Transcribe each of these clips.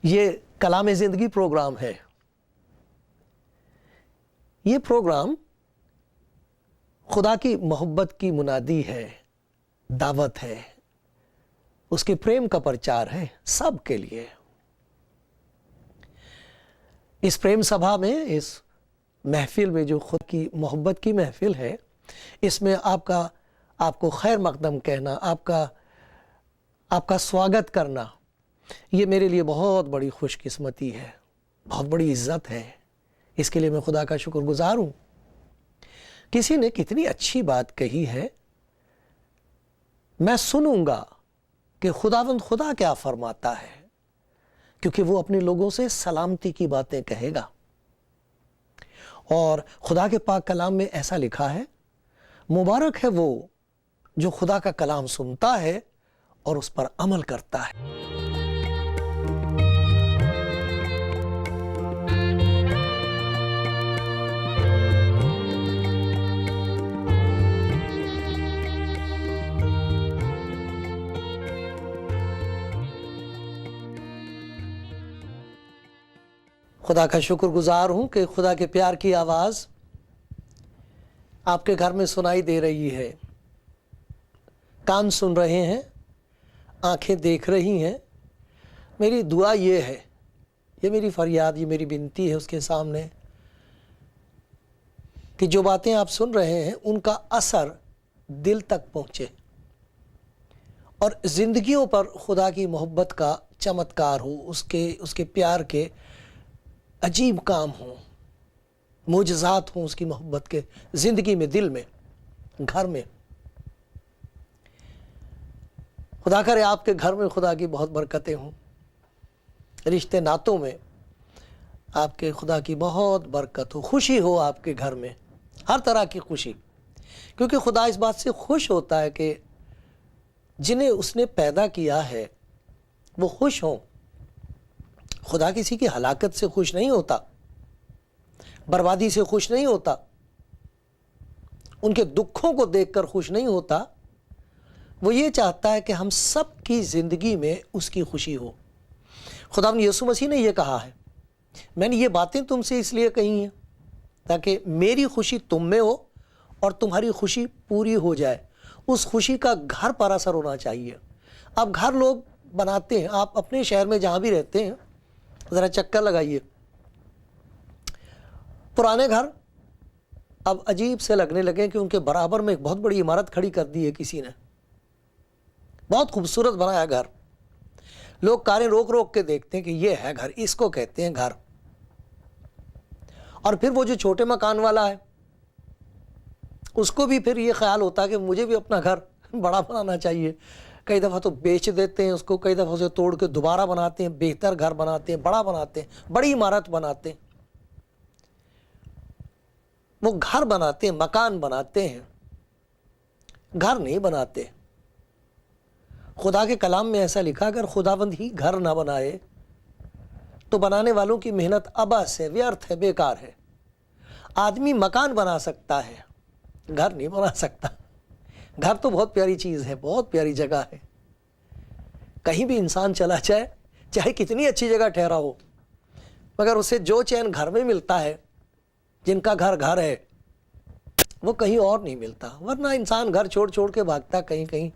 یہ کلام زندگی پروگرام ہے. یہ پروگرام خدا کی محبت کی منادی ہے، دعوت ہے، اس کے پریم کا پرچار ہے سب کے لیے. اس پریم سبھا میں، اس محفل میں جو خود کی محبت کی محفل ہے، اس میں آپ کو خیر مقدم کہنا، آپ کا سواگت کرنا، یہ میرے لیے بہت بڑی خوش قسمتی ہے، بہت بڑی عزت ہے. اس کے لیے میں خدا کا شکر گزار ہوں. کسی نے کتنی اچھی بات کہی ہے، میں سنوں گا کہ خداوند خدا کیا فرماتا ہے، کیونکہ وہ اپنے لوگوں سے سلامتی کی باتیں کہے گا. اور خدا کے پاک کلام میں ایسا لکھا ہے، مبارک ہے وہ جو خدا کا کلام سنتا ہے اور اس پر عمل کرتا ہے. خدا کا شکر گزار ہوں کہ خدا کے پیار کی آواز آپ کے گھر میں سنائی دے رہی ہے. کان سن رہے ہیں، آنکھیں دیکھ رہی ہیں. میری دعا یہ ہے، یہ میری فریاد، یہ میری بنتی ہے اس کے سامنے، کہ جو باتیں آپ سن رہے ہیں ان کا اثر دل تک پہنچے اور زندگیوں پر خدا کی محبت کا چمتکار ہو، اس کے پیار کے عجیب کام ہوں، معجزات ہوں اس کی محبت کے، زندگی میں، دل میں، گھر میں. خدا کرے آپ کے گھر میں خدا کی بہت برکتیں ہوں، رشتے ناتوں میں آپ کے خدا کی بہت برکت ہو، خوشی ہو آپ کے گھر میں، ہر طرح کی خوشی. کیونکہ خدا اس بات سے خوش ہوتا ہے کہ جنہیں اس نے پیدا کیا ہے وہ خوش ہوں. خدا کسی کی ہلاکت سے خوش نہیں ہوتا، بربادی سے خوش نہیں ہوتا، ان کے دکھوں کو دیکھ کر خوش نہیں ہوتا. وہ یہ چاہتا ہے کہ ہم سب کی زندگی میں اس کی خوشی ہو. خداوند یسوع مسیح نے یہ کہا ہے، میں نے یہ باتیں تم سے اس لیے کہی ہیں تاکہ میری خوشی تم میں ہو اور تمہاری خوشی پوری ہو جائے. اس خوشی کا گھر پر اثر ہونا چاہیے. اب گھر لوگ بناتے ہیں، آپ اپنے شہر میں جہاں بھی رہتے ہیں ذرا چکر لگائیے. پرانے گھر اب عجیب سے لگنے لگے کہ ان کے برابر میں ایک بہت بڑی عمارت کھڑی کر دی ہے کسی نے، بہت خوبصورت بنایا گھر. لوگ کاریں روک روک کے دیکھتے ہیں کہ یہ ہے گھر، اس کو کہتے ہیں گھر. اور پھر وہ جو چھوٹے مکان والا ہے اس کو بھی پھر یہ خیال ہوتا ہے کہ مجھے بھی اپنا گھر بڑا بنانا چاہیے. کئی دفعہ تو بیچ دیتے ہیں اس کو، کئی دفعہ اسے توڑ کے دوبارہ بناتے ہیں، بہتر گھر بناتے ہیں، بڑا بناتے ہیں، بڑی عمارت بناتے ہیں. وہ گھر بناتے ہیں، مکان بناتے ہیں، گھر نہیں بناتے. خدا کے کلام میں ایسا لکھا، اگر خداوند ہی گھر نہ بنائے تو بنانے والوں کی محنت ابس ہے، ویرتھ ہے، بیکار ہے. آدمی مکان بنا سکتا ہے، گھر نہیں بنا سکتا. گھر تو بہت پیاری چیز ہے، بہت پیاری جگہ ہے. کہیں بھی انسان چلا جائے، چاہے کتنی اچھی جگہ ٹھہرا ہو، مگر اسے جو چین گھر میں ملتا ہے، جن کا گھر ہے، وہ کہیں اور نہیں ملتا. ورنہ انسان گھر چھوڑ چھوڑ کے بھاگتا کہیں کہیں،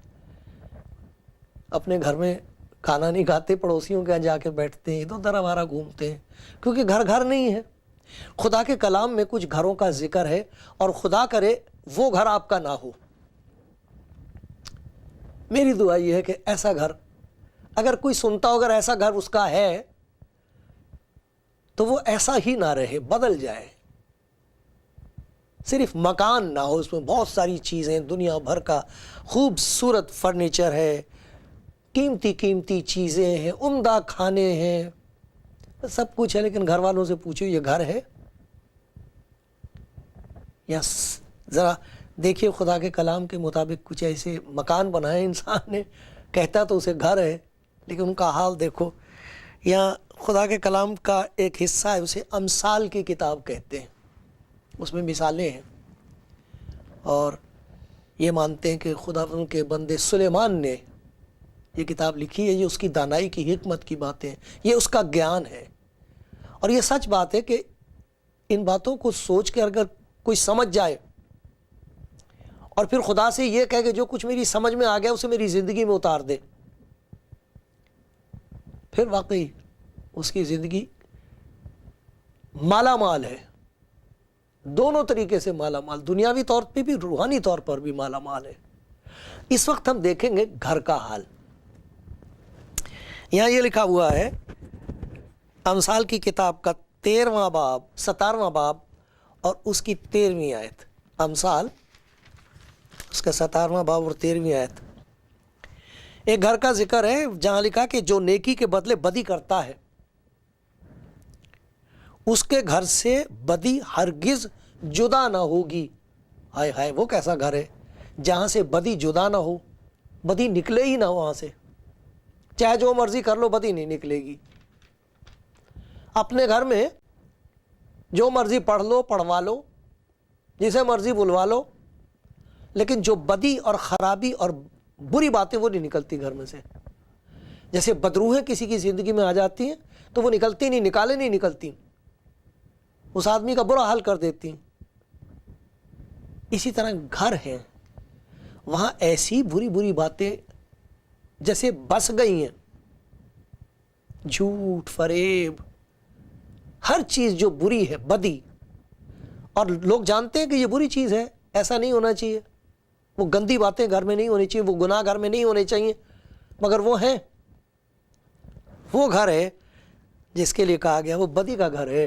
اپنے گھر میں کھانا نہیں کھاتے، پڑوسیوں کے یہاں جا کے بیٹھتے ہیں، ادھر ادھر ہمارا گھومتے ہیں، کیونکہ گھر نہیں ہے. خدا کے کلام میں کچھ گھروں کا ذکر ہے، اور خدا کرے وہ گھر آپ کا نہ ہو. میری دعا یہ ہے کہ ایسا گھر، اگر کوئی سنتا ہو اگر ایسا گھر اس کا ہے تو وہ ایسا ہی نہ رہے، بدل جائے. صرف مکان نہ ہو، اس میں بہت ساری چیزیں، دنیا بھر کا خوبصورت فرنیچر ہے، قیمتی چیزیں ہیں، عمدہ کھانے ہیں، سب کچھ ہے لیکن گھر والوں سے پوچھو یہ گھر ہے؟ یا ذرا دیکھیے خدا کے کلام کے مطابق کچھ ایسے مکان بنائے انسان نے، کہتا تو اسے گھر ہے لیکن ان کا حال دیکھو۔ یہاں خدا کے کلام کا ایک حصہ ہے، اسے امثال کی کتاب کہتے ہیں، اس میں مثالیں ہیں، اور یہ مانتے ہیں کہ خدا ان کے بندے سلیمان نے یہ کتاب لکھی ہے، یہ اس کی دانائی کی حکمت کی باتیں ہیں، یہ اس کا گیان ہے۔ اور یہ سچ بات ہے کہ ان باتوں کو سوچ کے اگر کوئی سمجھ جائے اور پھر خدا سے یہ کہے کہ جو کچھ میری سمجھ میں آ گیا اسے میری زندگی میں اتار دے، پھر واقعی اس کی زندگی مالا مال ہے، دونوں طریقے سے مالا مال، دنیاوی طور پہ بھی روحانی طور پر بھی مالا مال ہے۔ اس وقت ہم دیکھیں گے گھر کا حال۔ یہاں یہ لکھا ہوا ہے امثال کی کتاب کا 13واں باب 17واں باب اور اس کی 13ویں آیت۔ امثال اس کا 17واں باب اور 13ویں آیت، ایک گھر کا ذکر ہے جہاں لکھا کہ جو نیکی کے بدلے بدی کرتا ہے اس کے گھر سے بدی ہرگز جدا نہ ہوگی۔ ہائے ہائے، وہ کیسا گھر ہے جہاں سے بدی جدا نہ ہو، بدی نکلے ہی نہ وہاں سے، چاہے جو مرضی کر لو بدی نہیں نکلے گی۔ اپنے گھر میں جو مرضی پڑھ لو، پڑھوا لو، جسے مرضی بلوا لو، لیکن جو بدی اور خرابی اور بری باتیں وہ نہیں نکلتی گھر میں سے۔ جیسے بدروہیں کسی کی زندگی میں آ جاتی ہیں تو وہ نکلتی نہیں، نکالے نہیں نکلتی، اس آدمی کا برا حال کر دیتی ہیں۔ اسی طرح گھر ہے، وہاں ایسی بری بری باتیں جیسے بس گئی ہیں، جھوٹ، فریب، ہر چیز جو بری ہے، بدی، اور لوگ جانتے ہیں کہ یہ بری چیز ہے، ایسا نہیں ہونا چاہیے، وہ گندی باتیں گھر میں نہیں ہونی چاہیے، وہ گناہ گھر میں نہیں ہونے چاہیے، مگر وہ ہیں۔ وہ گھر ہے جس کے لیے کہا گیا وہ بدی کا گھر ہے۔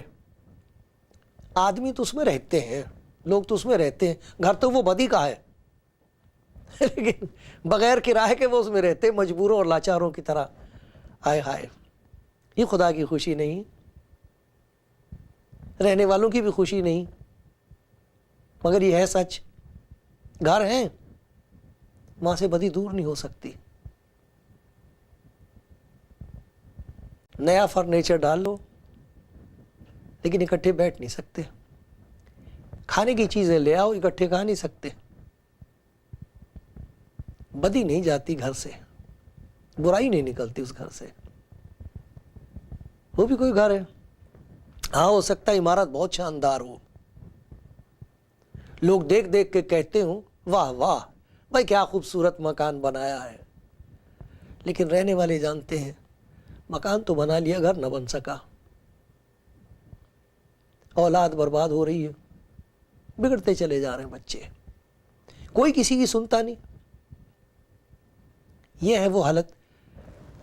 آدمی تو اس میں رہتے ہیں، لوگ تو اس میں رہتے ہیں، گھر تو وہ بدی کا ہے لیکن بغیر کرائے کے وہ اس میں رہتے ہیں، مجبوروں اور لاچاروں کی طرح۔ ہائے ہائے، یہ خدا کی خوشی نہیں، رہنے والوں کی بھی خوشی نہیں، مگر یہ ہے سچ۔ گھر ہیں، وہاں سے بدی دور نہیں ہو سکتی۔ نیا فرنیچر ڈال لو لیکن اکٹھے بیٹھ نہیں سکتے، کھانے کی چیزیں لے آؤ اکٹھے کھا نہیں سکتے۔ بدی نہیں جاتی گھر سے، برائی نہیں نکلتی اس گھر سے۔ وہ بھی کوئی گھر ہے، ہاں ہو سکتا ہے عمارت بہت شاندار ہو، لوگ دیکھ دیکھ کے کہتے ہوں واہ واہ بھائی کیا خوبصورت مکان بنایا ہے، لیکن رہنے والے جانتے ہیں مکان تو بنا لیا، گھر نہ بن سکا، اولاد برباد ہو رہی ہے، بگڑتے چلے جا رہے ہیں بچے، کوئی کسی کی سنتا نہیں۔ یہ ہے وہ حالت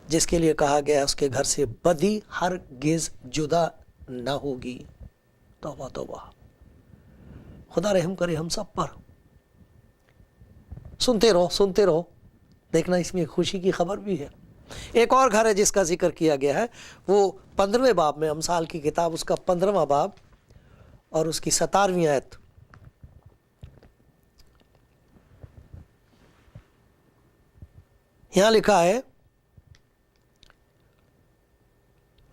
جس کے لیے کہا گیا اس کے گھر سے بدی ہرگز جدا نہ ہوگی۔ توبہ توبہ، خدا رحم کرے ہم سب پر۔ سنتے رہو، دیکھنا اس میں خوشی کی خبر بھی ہے۔ ایک اور گھر ہے جس کا ذکر کیا گیا ہے، وہ 15ویں باب میں، امثال کی کتاب اس کا 15واں باب اور اس کی 17ویں آیت۔ یہاں لکھا ہے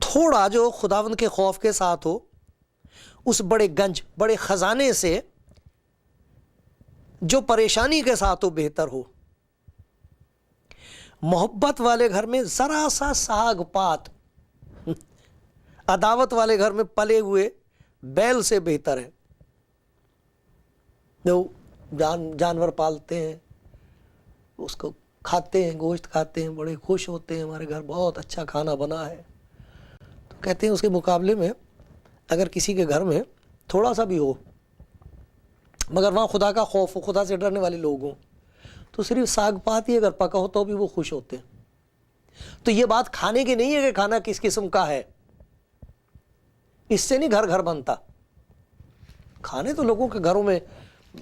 تھوڑا جو خداوند کے خوف کے ساتھ ہو اس بڑے گنج، بڑے خزانے سے جو پریشانی کے ساتھ ہو بہتر ہو۔ محبت والے گھر میں ذرا سا ساگ پات عداوت والے گھر میں پلے ہوئے بیل سے بہتر ہے۔ جو جانور پالتے ہیں اس کو کھاتے ہیں، گوشت کھاتے ہیں، بڑے خوش ہوتے ہیں، ہمارے گھر بہت اچھا کھانا بنا ہے، تو کہتے ہیں اس کے مقابلے میں اگر کسی کے گھر میں تھوڑا سا بھی ہو مگر وہاں خدا کا خوف ہو، خدا سے ڈرنے والے لوگ ہوں، تو صرف ساگ پات ہی اگر پکا ہو تو بھی وہ خوش ہوتے ہیں۔ تو یہ بات کھانے کی نہیں ہے کہ کھانا کس قسم کا ہے، اس سے نہیں گھر گھر بنتا۔ کھانے تو لوگوں کے گھروں میں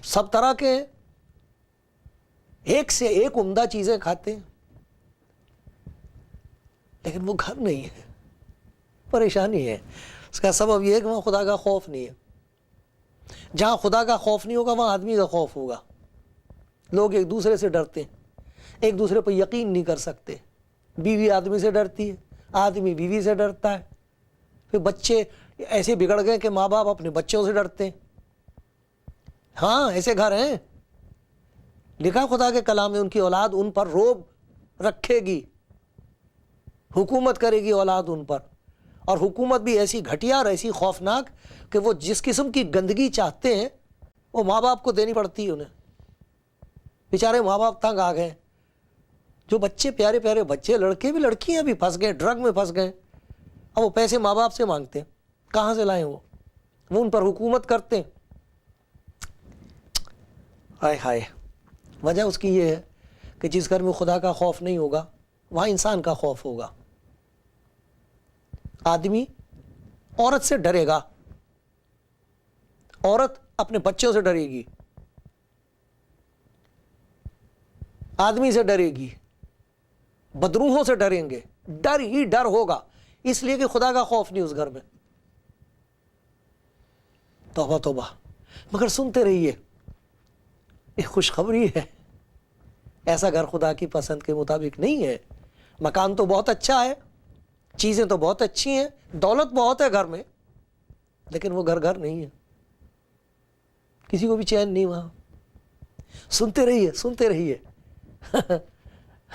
سب طرح کے ہیں، ایک سے ایک عمدہ چیزیں کھاتے ہیں، لیکن وہ گھر نہیں ہے۔ پریشانی ہے. اس کا سبب یہ ہے کہ وہاں خدا کا خوف نہیں ہے. جہاں خدا کا خوف نہیں ہوگا وہاں آدمی کا خوف ہوگا. لوگ ایک دوسرے سے ڈرتے ہیں, ایک دوسرے پر یقین نہیں کر سکتے. بیوی آدمی سے ڈرتی ہے, آدمی بیوی سے ڈرتا ہے. پھر بچے ایسے بگڑ گئے کہ ماں باپ اپنے بچوں سے ڈرتے ہیں. ہاں ایسے گھر ہیں. لکھا خدا کے کلام میں ان کی اولاد ان پر روب رکھے گی, حکومت کرے گی اولاد ان پر. اور حکومت بھی ایسی گھٹیا اور ایسی خوفناک کہ وہ جس قسم کی گندگی چاہتے ہیں وہ ماں باپ کو دینی پڑتی ہے انہیں. بیچارے ماں باپ تنگ آ گئے. جو بچے پیارے پیارے بچے, لڑکے بھی لڑکیاں بھی پھنس گئے, ڈرگ میں پھنس گئے. اب وہ پیسے ماں باپ سے مانگتے ہیں, کہاں سے لائیں؟ وہ ان پر حکومت کرتے ہیں. ہائے ہائے. وجہ اس کی یہ ہے کہ جس گھر میں خدا کا خوف نہیں ہوگا وہاں انسان کا خوف ہوگا. آدمی عورت سے ڈرے گا, عورت اپنے بچوں سے ڈرے گی, آدمی سے ڈرے گی, بدروحوں سے ڈریں گے. ڈر ہی ڈر ہوگا, اس لیے کہ خدا کا خوف نہیں اس گھر میں. توبہ توبہ. مگر سنتے رہیے, ایک خوشخبری ہے, ایسا گھر خدا کی پسند کے مطابق نہیں ہے. مکان تو بہت اچھا ہے, چیزیں تو بہت اچھی ہیں, دولت بہت ہے گھر میں, لیکن وہ گھر نہیں ہے. کسی کو بھی چین نہیں وہاں. سنتے رہیے سنتے رہیے.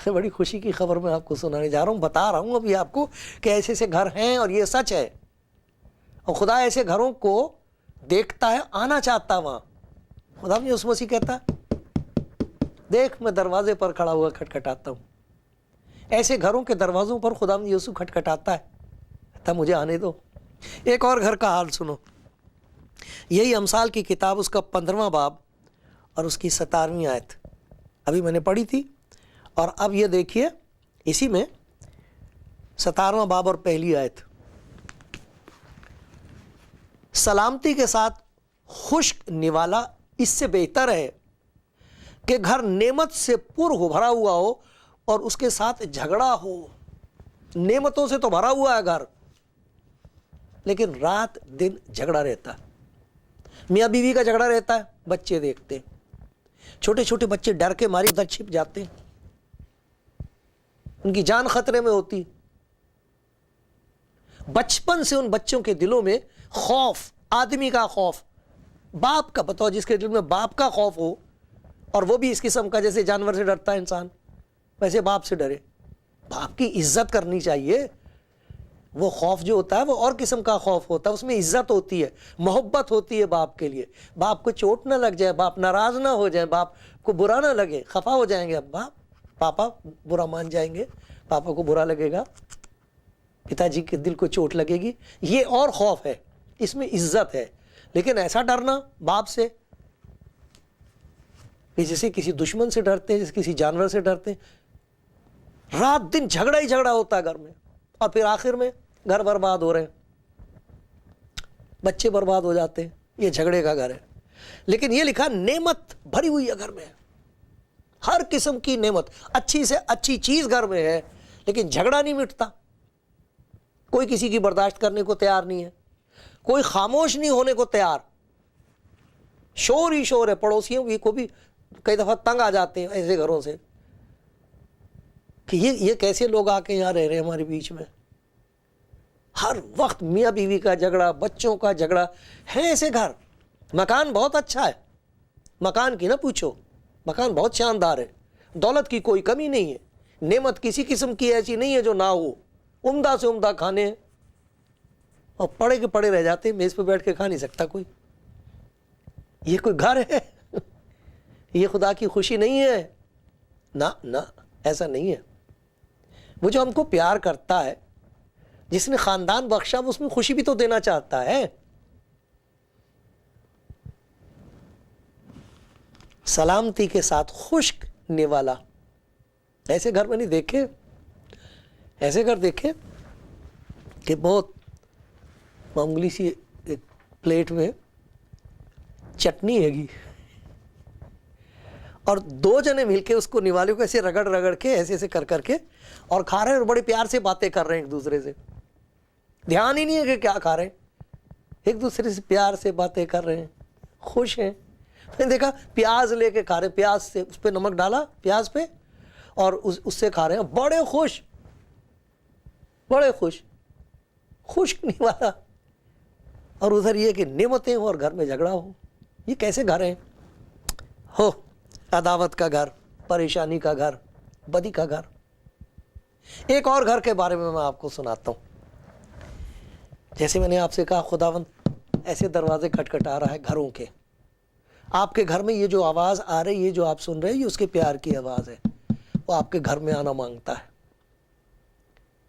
بڑی خوشی کی خبر میں آپ کو سنانے جا رہا ہوں, بتا رہا ہوں ابھی آپ کو کہ ایسے ایسے گھر ہیں اور یہ سچ ہے. اور خدا ایسے گھروں کو دیکھتا ہے, آنا چاہتا وہاں. خدا نے اس مسیح کہتا دیکھ میں دروازے پر کھڑا ہوا کھٹکھٹاتا ہوں. ایسے گھروں کے دروازوں پر خدا یسوع کھٹکھٹاتا ہے, کہتا مجھے آنے دو. ایک اور گھر کا حال سنو. یہی امثال کی کتاب, اس کا 15واں باب اور اس کی 17ویں آیت ابھی میں نے پڑھی تھی. اور اب یہ دیکھیے اسی میں 17واں باب اور پہلی آیت. سلامتی کے ساتھ خشک نوالا اس سے بہتر ہے کہ گھر نعمت سے پر ہو, بھرا ہوا ہو اور اس کے ساتھ جھگڑا ہو. نعمتوں سے تو بھرا ہوا ہے گھر, لیکن رات دن جھگڑا رہتا ہے. میاں بیوی کا جھگڑا رہتا ہے, بچے دیکھتے ہیں. چھوٹے چھوٹے بچے ڈر کے مارے ادھر چھپ جاتے ہیں, ان کی جان خطرے میں ہوتی. بچپن سے ان بچوں کے دلوں میں خوف, آدمی کا خوف, باپ کا. بتاؤ جس کے دل میں باپ کا خوف ہو, اور وہ بھی اس قسم کا جیسے جانور سے ڈرتا ہے انسان, ویسے باپ سے ڈرے. باپ کی عزت کرنی چاہیے. وہ خوف جو ہوتا ہے وہ اور قسم کا خوف ہوتا ہے, اس میں عزت ہوتی ہے, محبت ہوتی ہے باپ کے لیے. باپ کو چوٹ نہ لگ جائے, باپ ناراض نہ ہو جائے, باپ کو برا نہ لگے, خفا ہو جائیں گے. اب پاپا برا مان جائیں گے, پاپا کو برا لگے گا, پتا جی کے دل کو چوٹ لگے گی. یہ اور خوف ہے, اس میں عزت ہے. لیکن ایسا ڈرنا باپ سے جیسے کسی دشمن سے ڈرتے ہیں, جیسے کسی جانور سے ڈرتے ہیں. رات دن جھگڑا ہی جھگڑا ہوتا ہے گھر میں, اور پھر آخر میں گھر برباد ہو رہے ہیں, بچے برباد ہو جاتے ہیں. یہ جھگڑے کا گھر ہے. لیکن یہ لکھا نعمت بھری ہوئی ہے گھر میں, ہر قسم کی نعمت, اچھی سے اچھی چیز گھر میں ہے, لیکن جھگڑا نہیں مٹتا. کوئی کسی کی برداشت کرنے کو تیار نہیں ہے, کوئی خاموش نہیں ہونے کو تیار. شور ہی شور ہے. پڑوسیوں کو بھی کئی دفعہ تنگ آ جاتے ہیں ایسے گھروں سے کہ یہ کیسے لوگ آ کے یہاں رہ رہے ہیں ہمارے بیچ میں. ہر وقت میاں بیوی کا جھگڑا, بچوں کا جھگڑا ہے. ایسے گھر, مکان بہت اچھا ہے, مکان کی نہ پوچھو, مکان بہت شاندار ہے, دولت کی کوئی کمی نہیں ہے, نعمت کسی قسم کی ایسی نہیں ہے جو نہ ہو, عمدہ سے عمدہ کھانے, اور پڑے کے پڑے رہ جاتے ہیں, میز پہ بیٹھ کے کھا نہیں سکتا کوئی. یہ کوئی گھر ہے؟ یہ خدا کی خوشی نہیں ہے. نہ ایسا نہیں ہے. وہ جو ہم کو پیار کرتا ہے, جس نے خاندان بخشا, وہ اس میں خوشی بھی تو دینا چاہتا ہے. سلامتی کے ساتھ خشک نوالا. ایسے گھر میں نہیں دیکھے, ایسے گھر دیکھے کہ بہت معمولی سی ایک پلیٹ میں چٹنی ہے گی, اور 2 جنے مل کے اس کو نوالے کو ایسے رگڑ کے ایسے ایسے کر کے اور کھا رہے ہیں, اور بڑے پیار سے باتیں کر رہے ہیں ایک دوسرے سے. دھیان ہی نہیں ہے کہ کیا کھا رہے ہیں, ایک دوسرے سے پیار سے باتیں کر رہے ہیں, خوش ہیں. میں نے دیکھا پیاز لے کے کھا رہے ہیں, پیاز سے اس پہ نمک ڈالا پیاز پہ اور اس سے کھا رہے ہیں, بڑے خوش, بڑے خوش, خشک نہیں والا. اور ادھر یہ کہ نعمتیں ہوں اور گھر میں جھگڑا ہو. یہ کیسے گھر ہیں؟ ہو عداوت کا گھر, پریشانی کا گھر, بدی کا گھر. ایک اور گھر کے بارے میں آپ کو سناتا ہوں. جیسے میں نے آپ سے کہا خداوند ایسے دروازے کھٹکھٹا رہا ہے گھروں کے. آپ کے گھر میں یہ جو آواز آ رہی ہے, جو آپ سن رہے ہیں, یہ اس کے پیار کی آواز ہے. وہ آپ کے گھر میں آنا مانگتا ہے.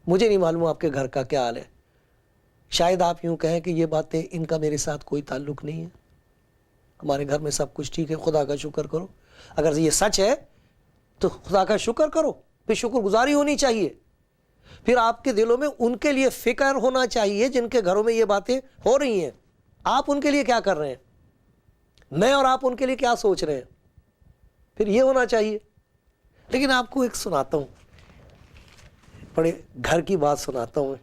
مجھے نہیں معلوم آپ کے گھر کا کیا حال ہے. شاید آپ یوں کہیں کہ یہ باتیں ان کا میرے ساتھ کوئی تعلق نہیں ہے, ہمارے گھر میں سب کچھ ٹھیک ہے, خدا کا شکر کرو. اگر یہ سچ ہے تو خدا کا شکر کرو, پھر شکر گزاری ہونی چاہیے. پھر آپ کے دلوں میں ان کے لیے فکر ہونا چاہیے جن کے گھروں میں یہ باتیں ہو رہی ہیں. آپ ان کے لیے کیا کر رہے ہیں, میں اور آپ ان کے لیے کیا سوچ رہے ہیں, پھر یہ ہونا چاہیے. لیکن آپ کو ایک سناتا ہوں, بڑے گھر کی بات سناتا ہوں.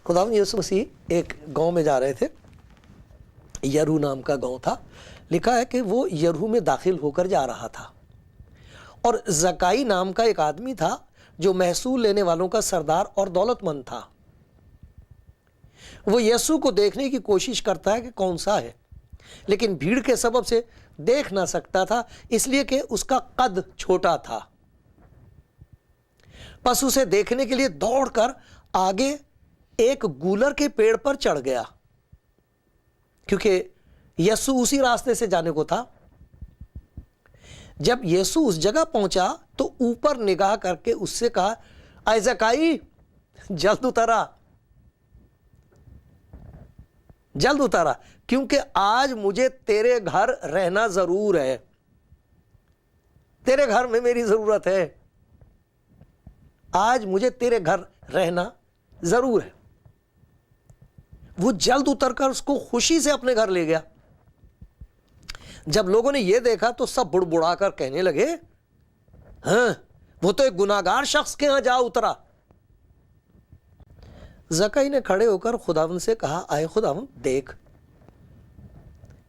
خداوند یسوع مسیح ایک گاؤں میں جا رہے تھے, یرو نام کا گاؤں تھا. لکھا ہے کہ وہ یرو میں داخل ہو کر جا رہا تھا, اور زکائی نام کا ایک آدمی تھا جو محصول لینے والوں کا سردار اور دولت مند تھا. وہ یسوع کو دیکھنے کی کوشش کرتا ہے کہ کون سا ہے, لیکن بھیڑ کے سبب سے دیکھ نہ سکتا تھا, اس لیے کہ اس کا قد چھوٹا تھا. پس اسے دیکھنے کے لیے دوڑ کر آگے ایک گولر کے پیڑ پر چڑھ گیا, کیونکہ یسوع اسی راستے سے جانے کو تھا. جب یسوع اس جگہ پہنچا تو اوپر نگاہ کر کے اس سے کہا, اے زکائی جلد اترا, جلد اترا, کیونکہ آج مجھے تیرے گھر رہنا ضرور ہے. تیرے گھر میں میری ضرورت ہے, آج مجھے تیرے گھر رہنا ضرور ہے. وہ جلد اتر کر اس کو خوشی سے اپنے گھر لے گیا. جب لوگوں نے یہ دیکھا تو سب بڑبڑا کر کہنے لگے, ہاں وہ تو ایک گناہگار شخص کے ہاں جا اترا. زکائی نے کھڑے ہو کر خداوند سے کہا, اے خداوند دیکھ,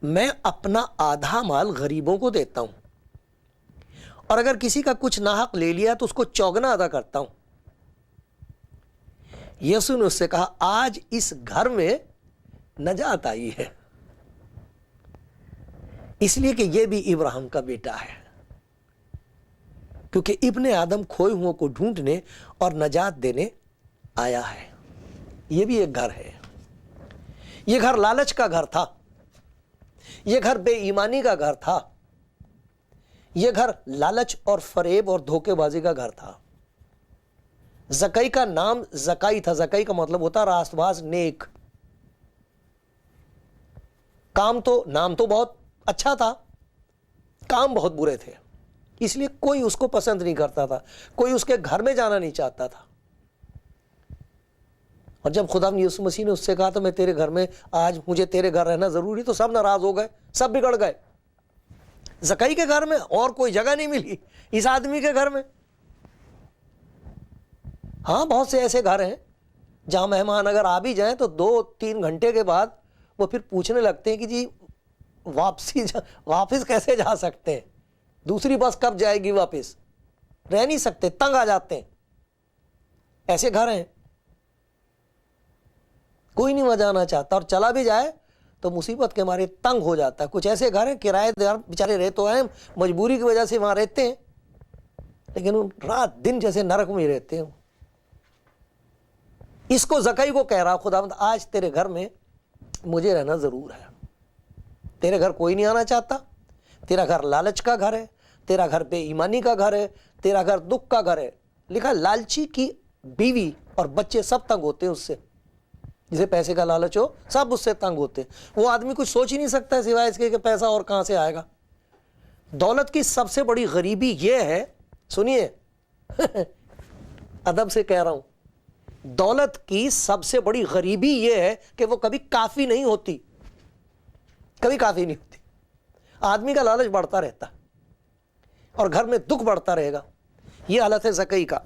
میں اپنا آدھا مال غریبوں کو دیتا ہوں, اور اگر کسی کا کچھ ناحق لے لیا تو اس کو چوگنا ادا کرتا ہوں. یسوع نے اس سے کہا, آج اس گھر میں نجات آئی ہے, اس لیے کہ یہ بھی ابراہیم کا بیٹا ہے, کیونکہ ابن آدم کھوئے ہوئوں کو ڈھونڈنے اور نجات دینے آیا ہے. یہ بھی ایک گھر ہے. یہ گھر لالچ کا گھر تھا, یہ گھر بے ایمانی کا گھر تھا, یہ گھر لالچ اور فریب اور دھوکے بازی کا گھر تھا. زکائی کا نام زکائی تھا, زکائی کا مطلب ہوتا راست باز, نیک. نام تو بہت اچھا تھا, کام بہت برے تھے, اس لیے کوئی اس کو پسند نہیں کرتا تھا, کوئی اس کے گھر میں جانا نہیں چاہتا تھا. اور جب خدا یسوع مسیح نے اس سے کہا تو میں تیرے گھر میں, آج مجھے تیرے گھر رہنا ضروری, تو سب ناراض ہو گئے, سب بگڑ گئے. زکائی کے گھر میں اور کوئی جگہ نہیں ملی, اس آدمی کے گھر میں. ہاں بہت سے ایسے گھر ہیں جہاں مہمان اگر آ بھی جائیں تو 2-3 گھنٹے کے بعد وہ پھر پوچھنے لگتے ہیں کہ جی واپس کیسے جا سکتے ہیں, دوسری بس کب جائے گی واپس, رہ نہیں سکتے, تنگ آ جاتے ہیں. ایسے گھر ہیں, کوئی نہیں وہاں جانا چاہتا, اور چلا بھی جائے تو مصیبت کے مارے تنگ ہو جاتا ہے. کچھ ایسے گھر ہیں کرایہ دار بیچارے رہ تو ہیں, مجبوری کی وجہ سے وہاں رہتے ہیں, لیکن رات دن جیسے نرک میں ہی رہتے ہیں. اس کو زکائی کو کہہ رہا, خداوند آج تیرے گھر میں مجھے رہنا ضرور ہے. تیرے گھر کوئی نہیں آنا چاہتا, تیرا گھر لالچ کا گھر ہے, تیرا گھر بے ایمانی کا گھر ہے, تیرا گھر دکھ کا گھر ہے. لکھا لالچی کی بیوی اور بچے سب تنگ ہوتے ہیں اس سے, جسے پیسے کا لالچ ہو سب اس سے تنگ ہوتے ہیں. وہ آدمی کچھ سوچ ہی نہیں سکتا ہے سوائے اس کے کہ پیسہ اور کہاں سے آئے گا. دولت کی سب سے بڑی غریبی یہ ہے, سنیے ادب سے کہہ رہا ہوں, دولت کی سب سے بڑی غریبی یہ ہے کہ وہ کبھی کافی نہیں ہوتی, کبھی کافی نہیں ہوتی. آدمی کا لالچ بڑھتا رہتا اور گھر میں دکھ بڑھتا رہے گا. یہ حالت ہے زکائی کا.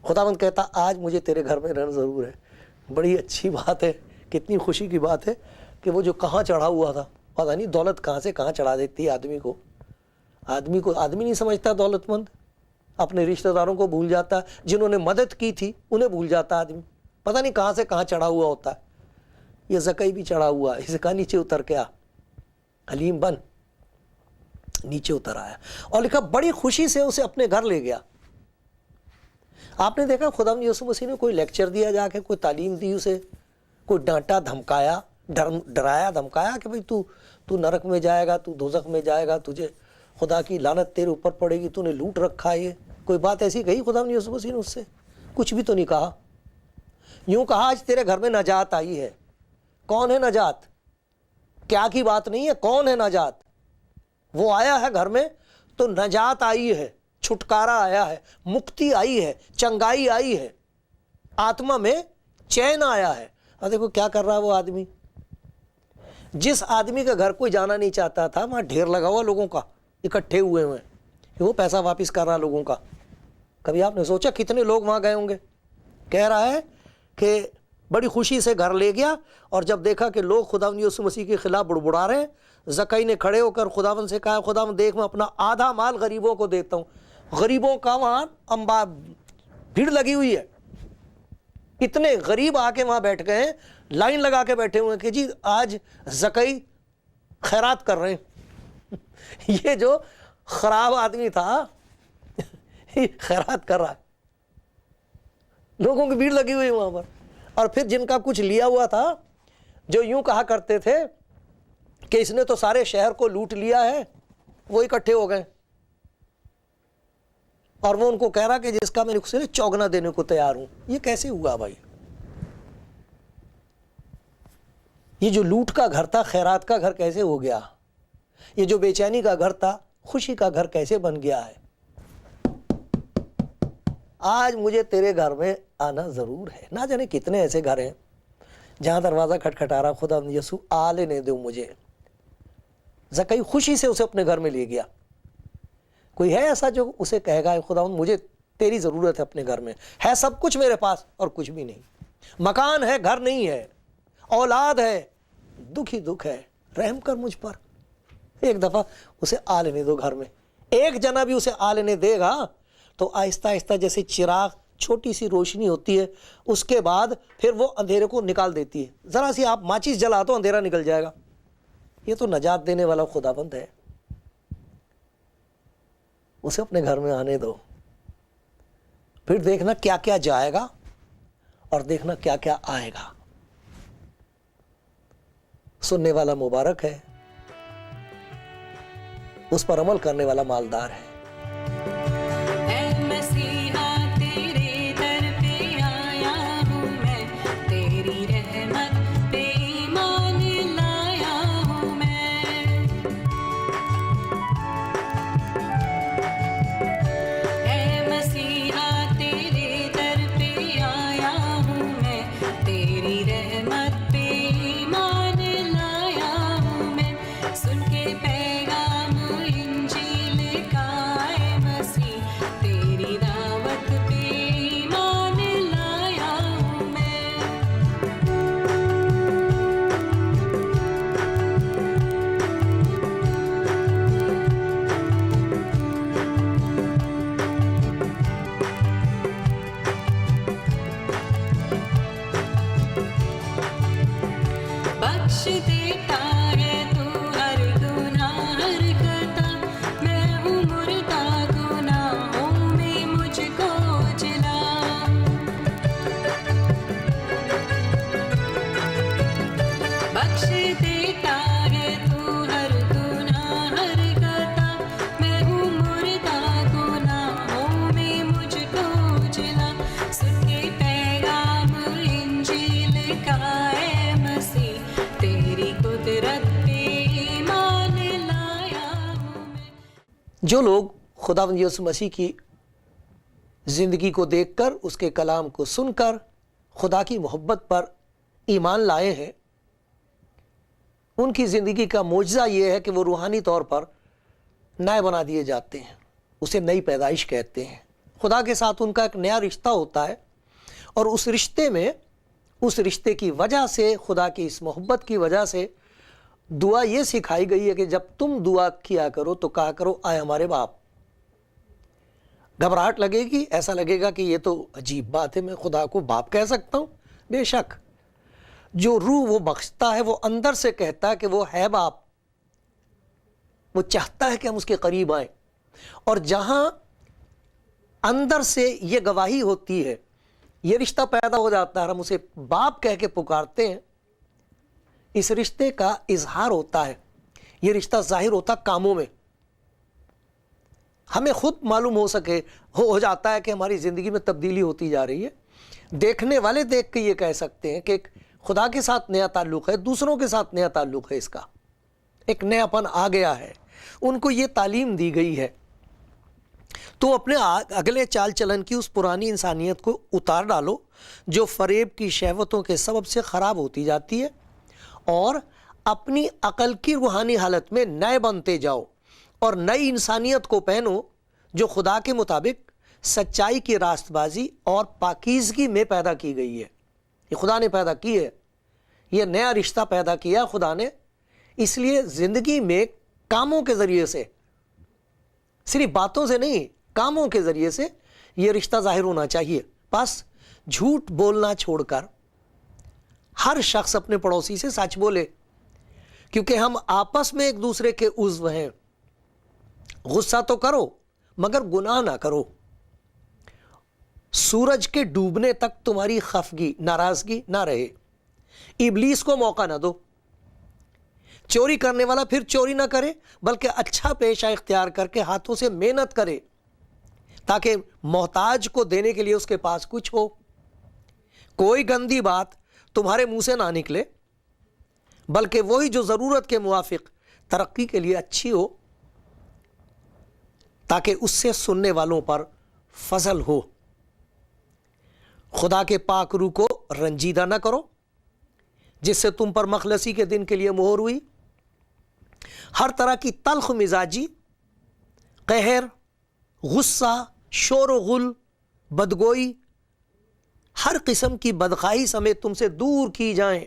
خداوند کہتا آج مجھے تیرے گھر میں رہنا ضرور ہے. بڑی اچھی بات ہے, کتنی خوشی کی بات ہے کہ وہ جو کہاں چڑھا ہوا تھا, پتہ نہیں دولت کہاں سے کہاں چڑھا دیتی ہے آدمی کو. آدمی نہیں سمجھتا دولت مند, اپنے رشتہ داروں کو بھول جاتا ہے, جنہوں نے مدد کی تھی انہیں بھول جاتا آدمی, پتہ نہیں کہاں سے کہاں چڑھا ہوا ہوتا ہے. یہ زکئی بھی چڑھا ہوا ہے, اسے کہا نیچے اتر کے آ, حلیم بن. نیچے اتر آیا اور لکھا بڑی خوشی سے اسے اپنے گھر لے گیا. آپ نے دیکھا خداوند یسوع مسیح نے کوئی لیکچر دیا جا کے, کوئی تعلیم دی اسے, کوئی ڈانٹا دھمکایا, ڈرایا دھمکایا کہ بھئی تو نرک میں جائے گا, تو دوزخ میں جائے گا, تجھے خدا کی لعنت تیرے اوپر پڑے گی, تو نے لوٹ رکھا. یہ کوئی بات ایسی کہی خداوند یسوع مسیح نے اس سے؟ کچھ بھی تو نہیں کہا. یوں کہا آج تیرے گھر میں نجات آئی ہے. کون ہے نجات؟ کیا کی بات نہیں ہے, کون ہے نجات؟ وہ آیا ہے گھر میں تو نجات آئی ہے, چھٹکارا آیا ہے, مکتی آئی ہے, چنگائی آئی ہے, آتما میں چین آیا ہے. اور دیکھو کیا کر رہا ہے وہ آدمی. جس آدمی کا گھر کوئی جانا نہیں چاہتا تھا, وہاں ڈھیر لگا ہوا لوگوں کا اکٹھے ہوئے ہیں, وہ پیسہ واپس کر رہا لوگوں کا. کبھی آپ نے سوچا کتنے لوگ وہاں گئے ہوں گے؟ کہہ رہا ہے کہ بڑی خوشی سے گھر لے گیا, اور جب دیکھا کہ لوگ خداوند یسوع مسیح کے خلاف بڑبڑا رہے ہیں, زکئی نے کھڑے ہو کر خداوند سے کہا خداوند دیکھ میں اپنا آدھا مال غریبوں کو دیتا ہوں. غریبوں کا وہاں بھیڑ لگی ہوئی ہے, اتنے غریب آ کے وہاں بیٹھ گئے ہیں, لائن لگا کے بیٹھے ہوئے ہیں کہ جی آج زکئی خیرات کر رہے ہیں. یہ جو خراب آدمی تھا خیرات کر رہا ہے, لوگوں کی بھیڑ لگی ہوئی ہے وہاں پر. اور پھر جن کا کچھ لیا ہوا تھا, جو یوں کہا کرتے تھے کہ اس نے تو سارے شہر کو لوٹ لیا ہے, وہ اکٹھے ہو گئے. اور وہ ان کو کہہ رہا کہ جس کا میں اسے چوگنا دینے کو تیار ہوں. یہ کیسے ہوا بھائی؟ یہ جو لوٹ کا گھر تھا خیرات کا گھر کیسے ہو گیا؟ یہ جو بے چینی کا گھر تھا خوشی کا گھر کیسے بن گیا ہے؟ آج مجھے تیرے گھر میں آنا ضرور ہے. نہ جانے کتنے ایسے گھر ہیں جہاں دروازہ کھٹکھٹا رہا, خدا یسوع آ لینے دو مجھے. زکئی خوشی سے اسے اپنے گھر میں لے گیا. کوئی ہے ایسا جو اسے کہے گا خداوند مجھے تیری ضرورت ہے اپنے گھر میں, ہے سب کچھ میرے پاس اور کچھ بھی نہیں, مکان ہے گھر نہیں ہے, اولاد ہے, دکھ ہی دکھ ہے, رحم کر مجھ پر. ایک دفعہ اسے آ لینے دو گھر میں. ایک جنا بھی اسے آ لینے دے گا تو آہستہ آہستہ جیسے چراغ چھوٹی سی روشنی ہوتی ہے, اس کے بعد پھر وہ اندھیرے کو نکال دیتی ہے. ذرا سی آپ ماچس جلا تو اندھیرا نکل جائے گا. یہ تو نجات دینے والا خداوند ہے. اسے اپنے گھر میں آنے دو, پھر دیکھنا کیا کیا جائے گا اور دیکھنا کیا کیا آئے گا. سننے والا مبارک ہے, اس پر عمل کرنے والا مالدار ہے. جو لوگ خداوند یسوع مسیح کی زندگی کو دیکھ کر, اس کے کلام کو سن کر خدا کی محبت پر ایمان لائے ہیں, ان کی زندگی کا معجزہ یہ ہے کہ وہ روحانی طور پر نئے بنا دیے جاتے ہیں. اسے نئی پیدائش کہتے ہیں. خدا کے ساتھ ان کا ایک نیا رشتہ ہوتا ہے، اور اس رشتے میں، اس رشتے کی وجہ سے، خدا کی اس محبت کی وجہ سے دعا یہ سکھائی گئی ہے کہ جب تم دعا کیا کرو تو کہا کرو اے ہمارے باپ۔ گھبراہٹ لگے گی، ایسا لگے گا کہ یہ تو عجیب بات ہے، میں خدا کو باپ کہہ سکتا ہوں؟ بے شک، جو روح وہ بخشتا ہے وہ اندر سے کہتا ہے کہ وہ ہے باپ، وہ چاہتا ہے کہ ہم اس کے قریب آئیں، اور جہاں اندر سے یہ گواہی ہوتی ہے، یہ رشتہ پیدا ہو جاتا ہے، ہم اسے باپ کہہ کے پکارتے ہیں، اس رشتے کا اظہار ہوتا ہے، یہ رشتہ ظاہر ہوتا کاموں میں، ہمیں خود معلوم ہو جاتا ہے کہ ہماری زندگی میں تبدیلی ہوتی جا رہی ہے۔ دیکھنے والے دیکھ کے یہ کہہ سکتے ہیں کہ ایک خدا کے ساتھ نیا تعلق ہے، دوسروں کے ساتھ نیا تعلق ہے، اس کا ایک نیا پن آ گیا ہے، ان کو یہ تعلیم دی گئی ہے۔ تو اپنے اگلے چال چلن کی اس پرانی انسانیت کو اتار ڈالو جو فریب کی شہوتوں کے سبب سے خراب ہوتی جاتی ہے، اور اپنی عقل کی روحانی حالت میں نئے بنتے جاؤ، اور نئی انسانیت کو پہنو جو خدا کے مطابق سچائی کی راست بازی اور پاکیزگی میں پیدا کی گئی ہے۔ یہ خدا نے پیدا کی ہے، یہ نیا رشتہ پیدا کیا خدا نے، اس لیے زندگی میں کاموں کے ذریعے سے، صرف باتوں سے نہیں، کاموں کے ذریعے سے یہ رشتہ ظاہر ہونا چاہیے۔ بس جھوٹ بولنا چھوڑ کر ہر شخص اپنے پڑوسی سے سچ بولے، کیونکہ ہم آپس میں ایک دوسرے کے عضو ہیں۔ غصہ تو کرو مگر گناہ نہ کرو۔ سورج کے ڈوبنے تک تمہاری خفگی، ناراضگی نہ رہے۔ ابلیس کو موقع نہ دو۔ چوری کرنے والا پھر چوری نہ کرے، بلکہ اچھا پیشہ اختیار کر کے ہاتھوں سے محنت کرے، تاکہ محتاج کو دینے کے لیے اس کے پاس کچھ ہو۔ کوئی گندی بات تمہارے منہ سے نہ نکلے، بلکہ وہی جو ضرورت کے موافق ترقی کے لیے اچھی ہو، تاکہ اس سے سننے والوں پر فضل ہو۔ خدا کے پاک روح کو رنجیدہ نہ کرو، جس سے تم پر مخلصی کے دن کے لیے مہر ہوئی۔ ہر طرح کی تلخ مزاجی، قہر، غصہ، شور و غل، بدگوئی، ہر قسم کی بدخواہی سمیت تم سے دور کی جائیں،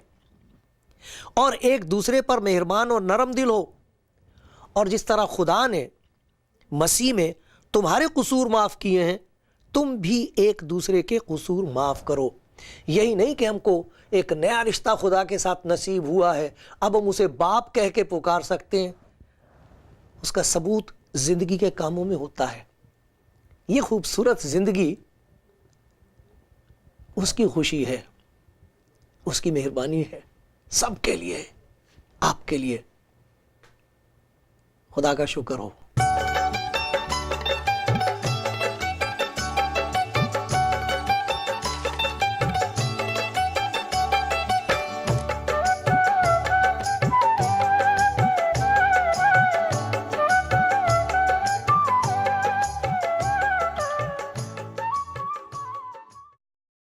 اور ایک دوسرے پر مہربان اور نرم دل ہو، اور جس طرح خدا نے مسیح میں تمہارے قصور معاف کیے ہیں، تم بھی ایک دوسرے کے قصور معاف کرو۔ یہی نہیں کہ ہم کو ایک نیا رشتہ خدا کے ساتھ نصیب ہوا ہے، اب ہم اسے باپ کہہ کے پکار سکتے ہیں، اس کا ثبوت زندگی کے کاموں میں ہوتا ہے۔ یہ خوبصورت زندگی اس کی خوشی ہے، اس کی مہربانی ہے، سب کے لیے، آپ کے لیے۔ خدا کا شکر ہو۔